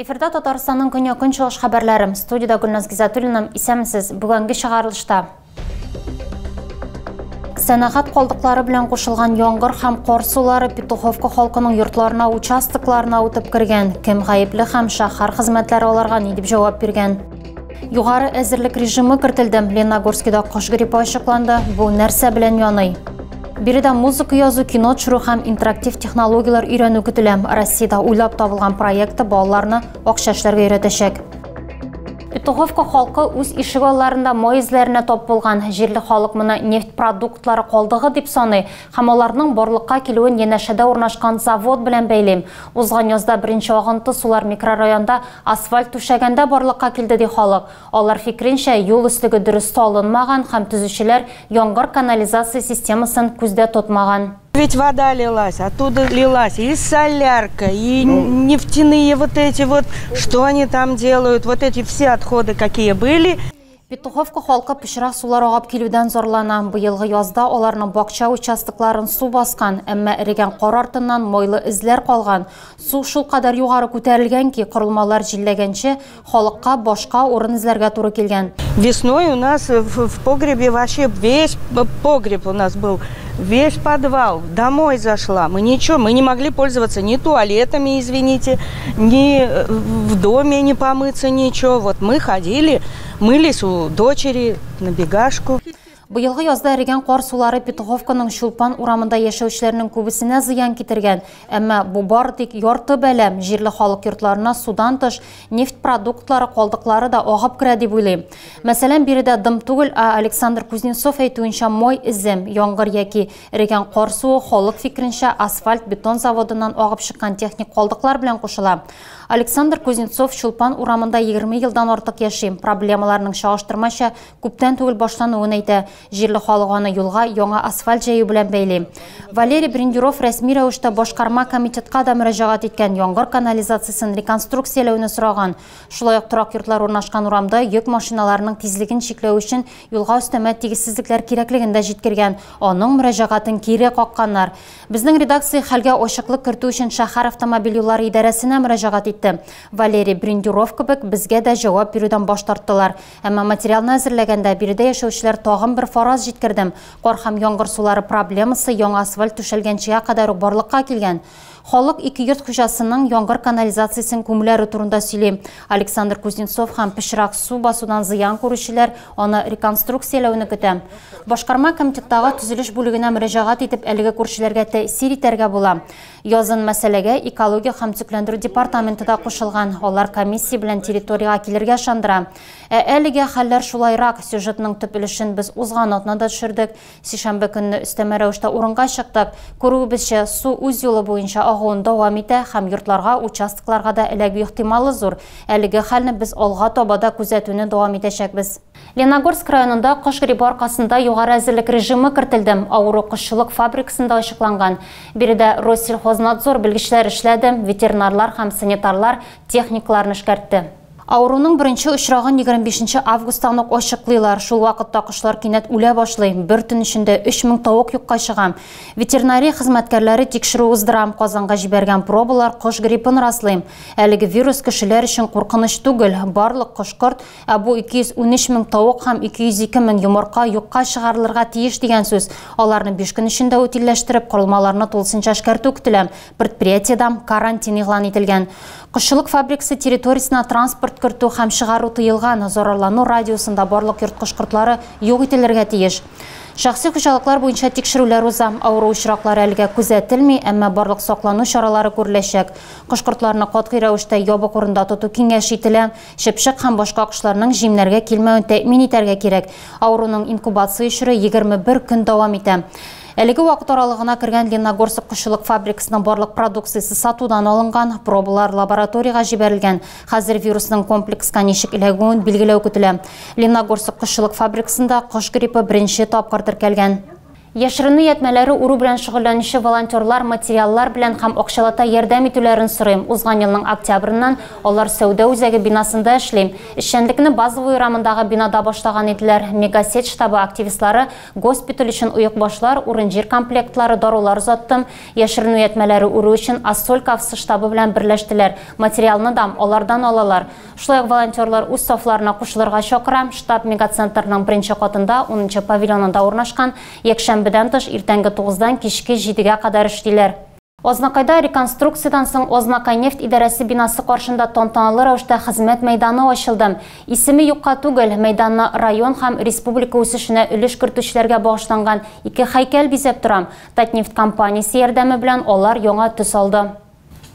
Эфирда Татарстанның күні күнчығыш хабарларым. Студияда Гүлназ Гизатуллина, исәмсез, бүгінгі шығарылышта. Сәнәхат қолдықлары белән қушылған яңгыр һәм қор сулары Петуховка халкының йортларына, участокларына үтеп кергән. Кем гаепле һәм шәһәр хезмәтләре аларга ни дип җавап биргән? Югары әзерлек режимы кертелде. Леногорскида кыш гриппы ачыкланды. Бу нәрсә белән яный? Биредә музыка язу, кино төшерү һәм интерактив технологиялар өйрәнү көтелә. Россиядә уйлап табылган проекты балаларны акча эшләргә өйрәтәчәк. Петуховка халкы үз ишек алларында май эзләренә тап булган. Җирле халык моны нефть продуктлары калдыгы дип саный һәм аларның барлыкка килүен янәшәдә урнашкан завод белән бәйлим. Узган язда беренче агынты сулар микрорайонда асфальт түшәгәндә барлыкка килде ди халык. Алар фикренчә, юл өслеге дөрес салынмаган һәм төзүчеләр яңгыр канализация системасын күздә тотмаган. Ведь вода лилась, оттуда лилась и солярка, и нефтяные вот эти вот, что они там делают, вот эти все отходы, какие были. Петуховка халкы пешрак сулар агып килүдән зарлана. Быелгы язда аларның бакча участокларын су баскан, әмма эрегән кар артыннан майлы эзләр калган. Су шул кадәр югары күтәрелгән ки, корылмалар җилләгәнче халыкка башка урын эзләргә туры килгән. Весной у нас в погребе вообще весь погреб у нас был. Весь подвал, домой зашла. Мы не могли пользоваться ни туалетами, извините, ни в доме не помыться, ничего. Вот мы ходили, мылись у дочери на бегашку. Быелгы язда эрегән кар сулары Петуховканың Чулпан урамында яшәүчеләрнең күбесенә зыян китергән. Әмма бу бар тик ярты бәләм. Җирле халык йортларына судан тыш нефть продуктлары калдыклары да агып керә дип уйлыйм. Мәсәлән, биредә дым түгел, Александр Кузнецов әйтүенчә май изем, яңгыр яки эрегән кар суы халык фикренчә асфальт бетон заводыннан агып чыккан техник калдыклар белән кушыла. Александр Кузнецов Чулпан урамында 20 елдан артык яши. Проблемаларның чагыштырмача күптән түгел башлануын әйтә. Җирле халык аны юлга яңа асфальт җәю белән бәйли. Валерий Брендюров рәсми рәвештә башкарма комитетка да мөрәҗәгать иткән, яңгыр канализациясын реконструкцияләүне сораган. Шулай ук торак йортлар урнашкан урамда йөк машиналарының тизлеген чикләү өчен юлга өстәмә тигезсезлекләр кирәклеген дә җиткергән. Аның мөрәҗәгатын кире какканнар. Безнең редакция хәлгә ачыклык кертү өчен шәһәр автомобиль юллары идарәсенә мөрәҗәгать итте. Валерий Брендюров кебек безгә дә җавап бирүдән баш тарттылар. Әмма материалны әзерләгәндә биредә яшәүчеләр тагын бер фараз җиткердем. Кар һәм яңгыр сулары проблемасы яңа асфальт түшәлгәнчегә кадәр барлыкка килгән. Халык ике йорт хуҗасының яңгыр канализациясын күмүләре турында сөйли. Александр Кузнецов һәм пешрак су басудан зыян күрүчеләр аны реконструкцияләүне көтә. Башкарма комитеттагы төзелеш бүлегенә мөрәҗәгать итеп әлеге күршеләргә тәэсир итәргә була. Язын мәсьәләгә экология һәм төзекләндерү департаменты да кушылган. Алар комиссия белән территорияга килергә шандыра. Әлегә хәлләр шулайрак. Сюжетның төп өлешен без узган атнада төшердек. Сишәмбе көнне өстәмә рәвештә урынга чыктык. Күрүебезчә, су үз юлы буенча агуын дәвам итә һәм йортларга, участокларга да эләгү ихтималы зур. Әлеге хәлне без алга табада күзәтүне дәвам итәчәкбез. Леногорск районында кыш гриппы аркасында югары әзерлек режимы кертелде. Авыру кышчылык фабрикасында ачыкланган. Биредә Россельхознадзор белгечләр эшләде, ветеринарлар һәм санитарлар техникларны эшкәртте. Ауруның беренче очрагын 25 августтан ук ачыклыйлар. Шул вакытта кошлар кинәт үлә башлый. Бер төн эчендә 3000 тавык юкка чыга. Ветеринария хезмәткәрләре тикшерү уздырам, Казанга җибәргән пробалар кыш гриппын раслый. Әлеге вирус кешеләр өчен куркыныч түгел. Барлык кош-корт, бу 213 000 тавык һәм 202 000 йомырка юкка чыгарылырга тиеш дигән сүз. Аларны 5 көн эчендә утилләштереп, корылмаларны тулысынча эшкәртү көтелә. Предприятиедә карантин игълан ителгән. Кышчылык фабрикасы территориясына транспорт кертү һәм чыгару тыелган. Зарарлану радиусында барлык йорт кош-кортлары юк ителергә тиеш. Шәхси хуҗалыклар буенча тикшерүләр уза. Авыру очраклары әлегә күзәтелми, әмма барлык саклану чаралары күреләчәк. Кош-кортларны катгый рәвештә ябык урында тоту киңәш ителә. Шепшек һәм башка кошларның җимнәргә килмәвен тәэмин итәргә кирәк. Авыруның инкубация очры 21 көн дәвам итә. Әлеге вакыт аралыгына кергән Леногорск кышчылык фабрикасының барлык продукциясе сатудан алынган, пробалар лабораторияга җибәрелгән. Хәзер вирусның комплекска ничек эләгүен билгеләү көтелә. Леногорск кышчылык фабрикасында кыш гриппы беренче тапкыр теркәлгән. Яшырыны етмәләре уру белән шөгыльләнүче волонтерлар материаллар белән һәм акчалата ярдәм итүләрен сорыйм. Узган елның октябреннан алар Сәүдә үзәге бинасында эшлим. Эшчәнлекне базовый урамындагы бинада башлаган иделәр. Мегасет штабы активистлары госпиталь өчен уйык башлар, урын-җир комплектлары, дарулар узаттым. Яшырыны етмәләре уру өчен Ассолькавсы штабы белән берләштеләр. Материалны да алардан алалар. Шулай волонтерлар үз сафларына кушылырга чакырам. Штаб мегацентрның беренче катында 10-нчы павильонында урнашкан. Бедән тыш иртәнге 9-дан кичке 7-гә кадәр эшлиләр. Ознакайда реконструкциядан соң Ознакай нефть идарәсе бинасы каршында тантаналы рәвештә хезмәт мәйданы ачылды. Исеме юкка түгел, мәйданны район һәм республика үсешенә өлеш кертүчеләргә багышланган 2 һәйкәл бизәп торам. Татнефть компаниясе ярдәме белән алар яңа төс алды.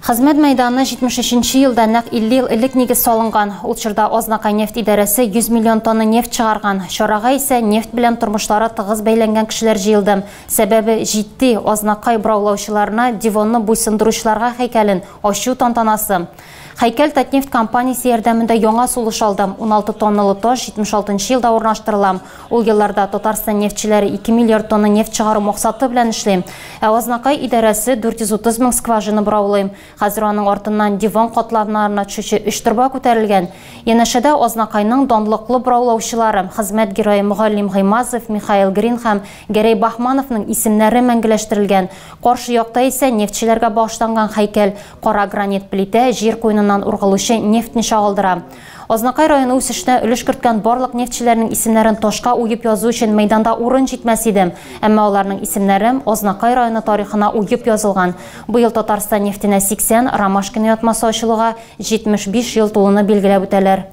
Хезмәт мәйданы 73-нче елда нәкъ 50 ел элек нигез салынган. Ул чорда Ознакай нефть идарәсе 100 миллион тонна нефть чыгарган. Чарага исә нефть белән тормышлары тыгыз бәйләнгән кешеләр җыелды. Сәбәбе җитди Ознакай браулаучыларына дивонны буйсындыручыларга һәйкәлен ачу тантанасы. Һәйкәл Татнефть компаниясе ярдәмендә яңа сулыш алдым. 16 тонналы таш 76-нчы елда урнаштырылам. Ул елларда Татарстан нефтчеләре 2 миллиард тонна нефть чыгару максаты белән эшлим. Ознакай идарәсе 430 мең скважина браулыйм. Хәзер аның артыннан диван катламнарына төшүче 3 турба күтәрелгән. Янәшәдә Ознакайның данлыклы браулаучылары хезмәт герое Мөгаллим Гыймазов, Михаил Грин һәм Гәрәй Бахмановның исемнәре мәңгеләштерелгән. Каршы якта исә нефтчеләргә багышланган һәйкәл кара гранит плита җир куйнынан ургылучы нефтьне чагылдыра. Ознакай районы үсешенә өлеш керткән барлык нефтчеләрнең исемнәрен ташка уеп язу өчен мәйданда урын җитмәс иде. Әмма аларның исемнәре Ознакай районы тарихына уеп язылган. Быел Татарстан нефтенә 80, Ромашкино ятмасы ачылуга 75 ел тулуны билгеләп үтәләр.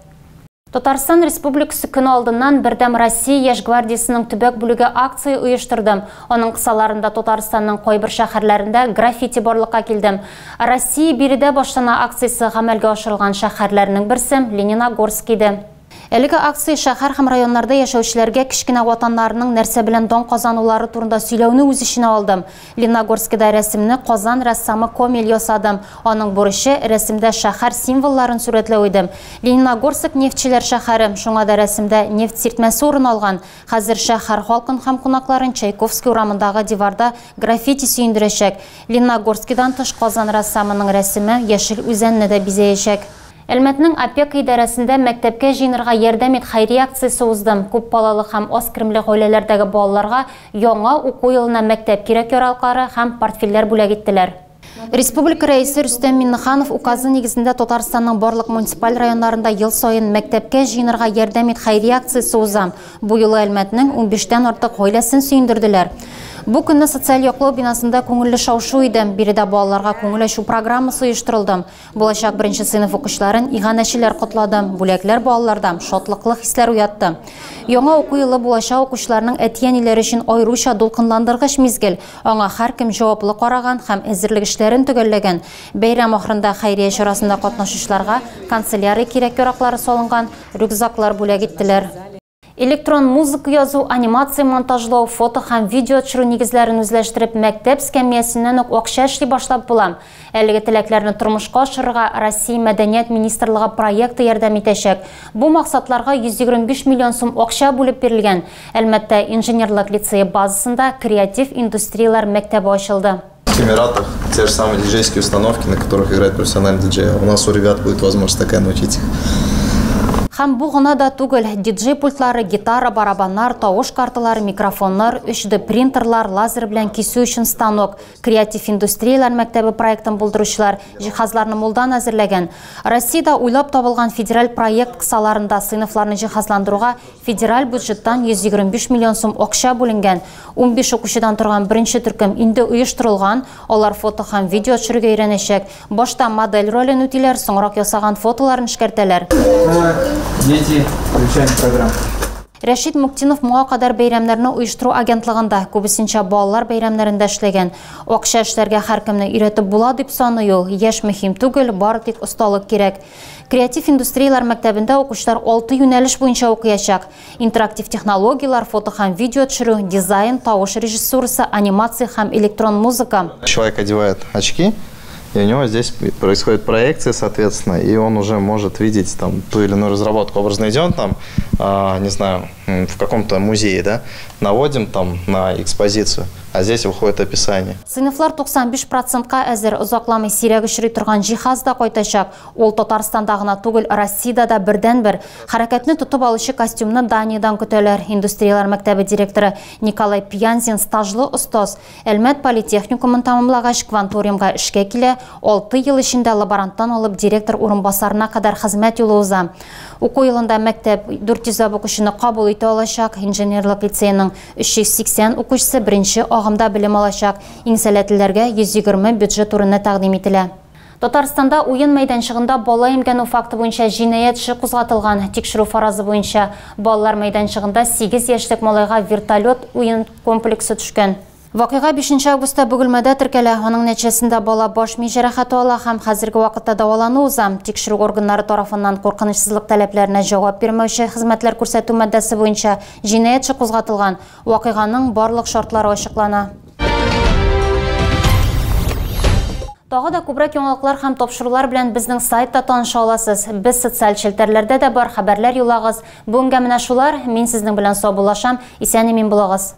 Татарстан Республикасы көне алдыннан Бердәм Россия яшь гвардиясының төбәк бүлеге акция оештырдым. Аның кысаларында Татарстанның кайбер шәһәрләрендә граффити барлыкка килдем. Россия биредә башлана акциясе гамәлгә ашырылган шәһәрләрнең берсе Лениногорск иде. Әлеге акция шәһәр һәм районнарда яшәүчеләргә кичкенә ватаннарының нәрсә белән дан казанулары турында сөйләүне үз иченә алдым. Лениногорскида рәсемне Казан рәссамы Комил ясадым. Аның бурычы рәсемдә шәһәр символларын сурәтләү иде. Лениногорск нефтчеләр шәһәре, шуңа да рәсемдә нефть сиртмәсе урын алган. Хәзер шәһәр халкын һәм кунакларын Чайковский урамындагы диварда граффити сөендерәчәк. Лениногорскидан тыш Казан рәссамының рәсеме яшел үзәнне дә бизәячәк. Әлмәтнең опека идарәсендә мәктәпкә җыйнырга ярдәм ит хәйри акциясе уздым. Күп балалы һәм аз керемле гаиләләрдәге балаларга яңа уку елына мәктәп кирәк-яраллары һәм портфельләр бүләк иттеләр. Республика рәисе Рөстәм Миннеханов указы нигезендә Татарстанның барлык муниципаль районнарында ел сайын мәктәпкә җыйнырга ярдәм ит хәйри акциясе узам. Бу юлы Әлмәтнең 15-тән артык гаиләсен сөендерделәр. Бу көнне социаль яклау бинасында күңелле шау-шу иде. Биредә балаларга күңел ачу программасы оештырылды. Булачак 1-нче сыйныф укучыларын иганәчеләр котлады. Бүләкләр балаларда шатлыклы хисләр уятты. Яңа уку елы булачак укучыларның әти-әниләре өчен аеруча дулкынландыргыч мизгел. Аңа һәркем җаваплы караган һәм әзерлек эшләрен төгәлләгән. Бәйрәм ахырында хәйрия чарасында катнашучыларга канцелярия кирәк-яраклары салынган рюкзаклар бүләк иттеләр. Электрон музыка язу, анимация монтажлау, фото һәм видео төшерү нигезләрен үзләштереп, мәктәп скамьясыннан ук акча эшли башлап булам. Әлеге теләкләрне тормышка ашырырга Россия мәдәният министрлыгы проекты ярдәм итәчәк. Бу максатларга 125 миллион сум акча бүлеп бирелгән. Әлмәттә инженерлык лицее базасында креатив индустриялар мәктәбе ачылды. В Эмиратах те же самые диджейские установки, на которых играет профессиональный диджей. У нас у ребят будет возможность такая научить их. Һәм бу гына да түгел, диджей пультлары, гитара, барабаннар, тавыш карталары, микрофоннар, 3D принтерлар, лазер белән кисү өчен станок, креатив индустриялар мәктәбе проектын булдыручылар җиһазларны мулдан әзерләгән. Россиядә уйлап табылган федераль проект кысаларында сыйныфларны җиһазландыруга федераль бюджеттан 125 миллион сум акча бүленгән. 15 укучыдан торган беренче төркем инде оештырылган, алар фото һәм видео төшерүгә өйрәнәчәк. Башта модель ролен үтиләр, соңрак ясаган фотоларын эшкәртәләр. Дети, включаем программу. Рәшид Муктинов моңа кадәр бәйрәмнәрне оештыру агентлыгында күбесенчә балалар бәйрәмнәрендә эшләгән. Акча эшләргә һәркемне өйрәтеп була дип саный ул. Яшь мөһим түгел, бары тик осталык кирәк. Креатив индустриялар мәктәбендә укучылар 6 юнәлеш буенча укыячак. Интерактив технологиялар, фото һәм видео төшерү, дизайн, тавыш режиссурасы, анимация һәм электрон музыка. Человек одевает очки, и у него здесь происходит проекция, соответственно, и он уже может видеть там ту или иную разработку. Образно идет там не знаю, в каком-то музее, да, наводим там на экспозицию, а здесь выходит описание. Сыйныфлар 95%-ка әзер, узакламый сирәк очрый торган җиһаз да кайтачак. Ул Татарстанда гына түгел, Россиядә да бердән-бер. Хәрәкәтне тотып алучы костюмны Даниядан көтәләр. Индустриялар мәктәбе директоры Николай Пьянзин стажлы остаз. Әлмәт политехникумын тамамлагач кванториумга эшкә килә. 6 ел эчендә лаборанттан алып директор урынбасарына кадәр хезмәт юлы уза. Уку елында мәктәп 400 укучыны кабул итә алачак. Инженерлык лицейның 380 укучысы беренче агымда белем алачак. Иң сәләтлеләргә 120 бюджет урыны тәкъдим ителә. Татарстанда уен мәйданчыгында бала имгәнү факты буенча җинаять эше кузгатылган. Тикшерү фаразы буенча балалар мәйданчыгында 8 яшьлек малайга вертолет уен комплексы төшкән. Вакыйга 5 августта Бөгелмәдә теркәлә. Аның нәтиҗәсендә бала баш ми җәрәхәте ала һәм хәзерге вакытта дәвалану уза. Тикшерү органнары тарафыннан куркынычсызлык таләпләренә җавап бирмәүче хезмәтләр күрсәтү маддәсе буенча җинаять эше кузгатылган. Вакыйганың барлык шартлары ачыклана. Тагы да күбрәк яңалыклар һәм тапшырулар белән безнең сайтта таныша аласыз. Без социаль челтәрләрдә дә бар, хәбәрләр юлагыз. Бүгенгә менә шулар. Мин сезнең белән саубуллашам. Исән-имин булыгыз.